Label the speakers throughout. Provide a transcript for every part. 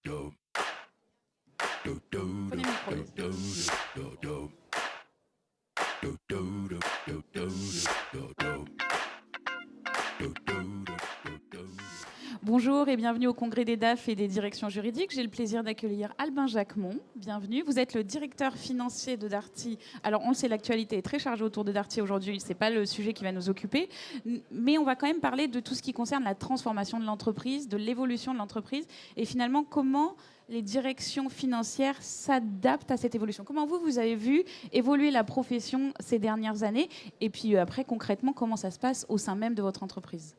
Speaker 1: Prenez le micro. Bonjour et bienvenue au Congrès des DAF et des directions juridiques. J'ai le plaisir d'accueillir Albin Jacquemont. Bienvenue. Vous êtes le directeur financier de Darty. Alors, on le sait, l'actualité est très chargée autour de Darty aujourd'hui. Ce n'est pas le sujet qui va nous occuper. Mais on va quand même parler de tout ce qui concerne la transformation de l'entreprise, de l'évolution de l'entreprise et finalement comment les directions financières s'adaptent à cette évolution. Comment vous avez vu évoluer la profession ces dernières années? Et puis après, concrètement, comment ça se passe au sein même de votre entreprise?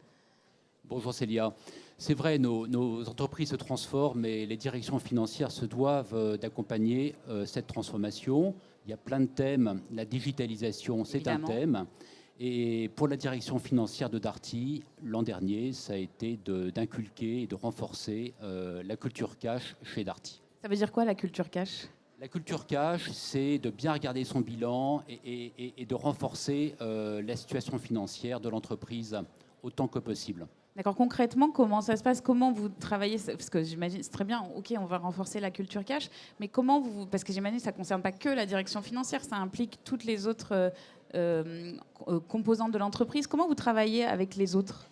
Speaker 2: Bonjour Célia. C'est vrai, nos entreprises se transforment et les directions financières se doivent d'accompagner cette transformation. Il y a plein de thèmes. La digitalisation, c'est un thème. Et pour la direction financière de Darty, l'an dernier, ça a été d'inculquer et de renforcer la culture cash chez Darty.
Speaker 1: Ça veut dire quoi la culture cash ?
Speaker 2: La culture cash, c'est de bien regarder son bilan et de renforcer la situation financière de l'entreprise autant que possible.
Speaker 1: D'accord. Concrètement, comment ça se passe? Comment vous travaillez? Parce que j'imagine, c'est très bien, ok, on va renforcer la culture cash, mais comment vous... Parce que j'imagine que ça ne concerne pas que la direction financière, ça implique toutes les autres composantes de l'entreprise. Comment vous travaillez avec les autres?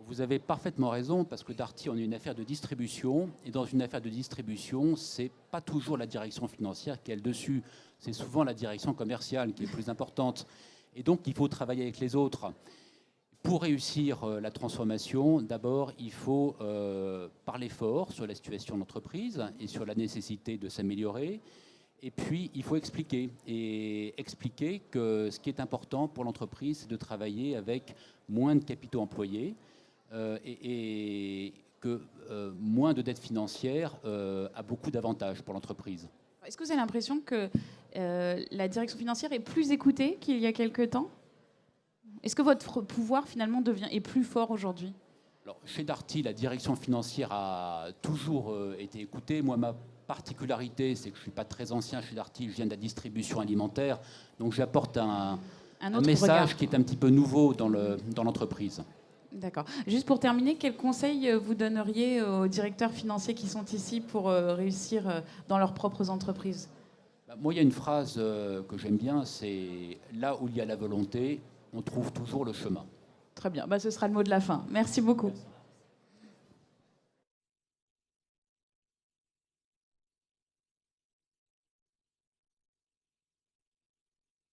Speaker 2: Vous avez parfaitement raison, parce que Darty, on est une affaire de distribution, et dans une affaire de distribution, c'est pas toujours la direction financière qui est le dessus, c'est souvent la direction commerciale qui est plus importante. Et donc, il faut travailler avec les autres. Pour réussir la transformation, d'abord, il faut parler fort sur la situation de l'entreprise et sur la nécessité de s'améliorer. Et puis, il faut expliquer. Et expliquer que ce qui est important pour l'entreprise, c'est de travailler avec moins de capitaux employés et que moins de dettes financières a beaucoup d'avantages pour l'entreprise.
Speaker 1: Est-ce que vous avez l'impression que la direction financière est plus écoutée qu'il y a quelque temps ? Est-ce que votre pouvoir, finalement, est plus fort aujourd'hui?
Speaker 2: Alors, chez Darty, la direction financière a toujours été écoutée. Moi, ma particularité, c'est que je ne suis pas très ancien chez Darty, je viens de la distribution alimentaire. Donc, j'apporte un message qui est un petit peu nouveau dans l'entreprise.
Speaker 1: D'accord. Juste pour terminer, quel conseil vous donneriez aux directeurs financiers qui sont ici pour réussir dans leurs propres entreprises?
Speaker 2: Moi, il y a une phrase que j'aime bien, c'est « là où il y a la volonté, on trouve toujours le chemin ».
Speaker 1: Très bien, ce sera le mot de la fin. Merci beaucoup.
Speaker 2: Merci.